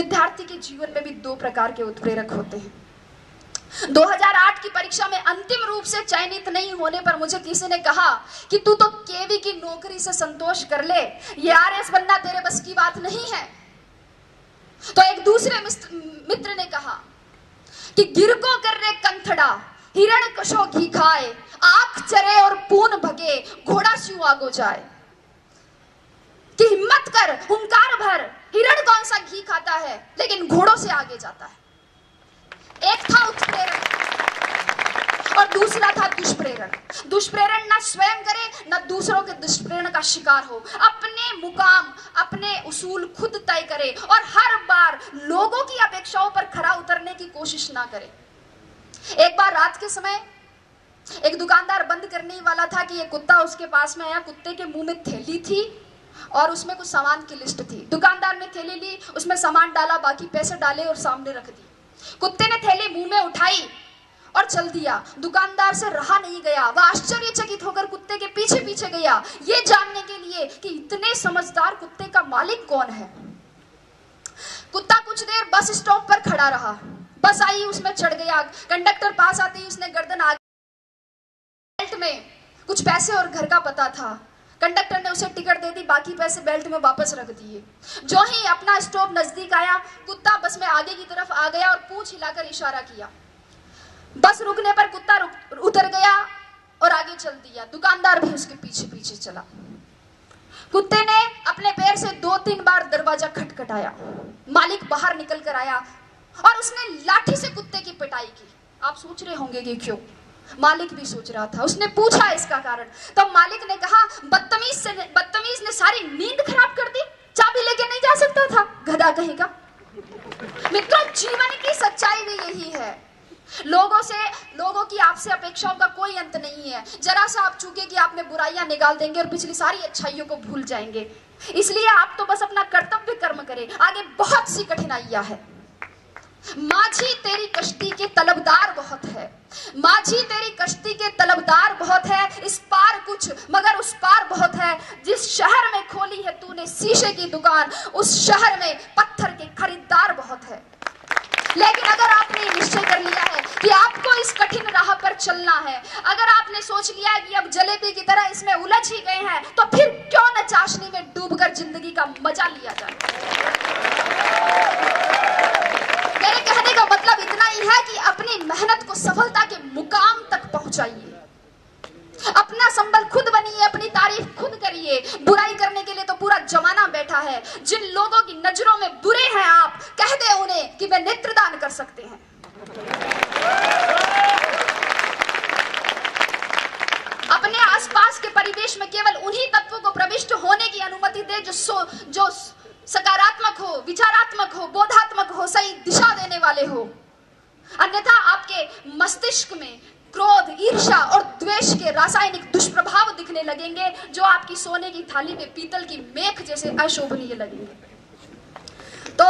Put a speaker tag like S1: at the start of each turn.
S1: विद्यार्थी के जीवन में भी दो प्रकार के उत्प्रेरक होते हैं। 2008 की परीक्षा में अंतिम रूप से चयनित नहीं होने पर मुझे किसी ने कहा कि तू तो केवी की नौकरी से संतोष कर ले, ये आरएस बनना तेरे बस की बात नहीं है। तो एक दूसरे मित्र ने कहा कि गिरको कर रे कंथड़ा, हिरण कशो घी खाए, आंख चरे और पून भगे, घोड़ा स्यू आगो जाए। कि हिम्मत कर, हुंकार भर, हिरण कौन सा घी खाता है लेकिन घोड़ों से आगे जाता है। एक था उत्प्रेरण और दूसरा था दुष्प्रेरण। दुष्प्रेरण ना स्वयं करे ना दूसरों के दुष्प्रेरण का शिकार हो, अपने मुकाम अपने उसूल खुद तय करे और हर बार लोगों की अपेक्षाओं पर खरा उतरने की कोशिश ना करे। एक बार रात के समय एक दुकानदार बंद करने वाला था कि एक कुत्ता उसके पास में आया। कुत्ते के मुंह में थैली थी और उसमें कुछ सामान की लिस्ट थी। दुकानदार ने थैली ली, उसमें सामान डाला, बाकी पैसे डाले और सामने रख दी। कुत्ते ने थैली मुंह में उठाई और चल दिया। दुकानदार से रहा नहीं गया, वह आश्चर्यचकित होकर कुत्ते के पीछे पीछे गया, ये जानने के लिए कि इतने समझदार कुत्ते का मालिक कौन है। कुत्ता कुछ देर बस स्टॉप पर खड़ा रहा। बस आई, उसमें चढ़ गया। कंडक्टर पास आते ही उसने गर्दन आगे, बेल्ट में कुछ पैसे और घर का पता था। कंडक्टर ने उसे टिकट दे दी, बाकी पैसे बेल्ट में वापस रख दिए। जो ही अपना स्टॉप नजदीक आया, कुत्ता बस में आगे की तरफ आ गया और पूंछ हिलाकर इशारा किया। बस रुकने पर कुत्ता उतर गया और आगे चल दिया। दुकानदार भी उसके पीछे पीछे चला। कुत्ते ने अपने पैर से 2-3 बार दरवाजा खटखटाया। मालिक बाहर निकल कर आया और उसने लाठी से कुत्ते की पिटाई की। आप सोच रहे होंगे कि क्यों? मालिक भी सोच रहा था। उसने पूछा इसका कारण, तो मालिक ने कहा बदतमीज ने सारी नींद खराब कर दी, चाबी लेके नहीं जा सकता था, गधा कहेगा। मित्रों, जीवन की सच्चाई भी यही है। लोगों की आपसे अपेक्षाओं का कोई अंत नहीं है। जरा सा आप चूके कि आपने बुराइयां निकाल देंगे और पिछली सारी अच्छाइयों को भूल जाएंगे। इसलिए आप तो बस अपना कर्तव्य कर्म करें, आगे बहुत सी कठिनाइयां हैं। माझी तेरी कश्ती के तलबदार बहुत है, माझी तेरी कश्ती के तलबदार बहुत है, इस पार कुछ मगर उस पार बहुत है। जिस शहर में खोली है तूने शीशे की दुकान, उस शहर में पत्थर के खरीदार बहुत है। लेकिन अगर आपने निश्चय कर लिया है कि आपको इस कठिन राह पर चलना है, अगर आपने सोच लिया है कि अब जलेबी की तरह इसमें उलझ ही गए हैं, तो फिर क्यों न चाशनी में डूबकर जिंदगी का मजा लिया जाए। मेरे कहने का मतलब इतना ही है कि अपनी मेहनत को सफलता के मुकाम तक पहुंचाइए। अपना संबल खुद बनिए, अपनी तारीफ खुद करिए। बुराई करने के लिए तो पूरा जमाना बैठा है। जिन लोगों की नजरों में बुरे हैं आप, कह दे उन्हें कि वे नेत्रदान कर सकते हैं। अपने आसपास के परिवेश में केवल उन्हीं तत्वों को प्रविष्ट होने की अनुमति दे जो सकारात्मक हो, विचारात्मक हो, बोधात्मक हो, सही दिशा देने वाले हो। अन्यथा आपके मस्तिष्क में क्रोध, ईर्ष्या और द्वेष के रासायनिक दुष्प्रभाव दिखने लगेंगे, जो आपकी सोने की थाली में पीतल की मेख जैसे अशोभनीय लगेंगे। तो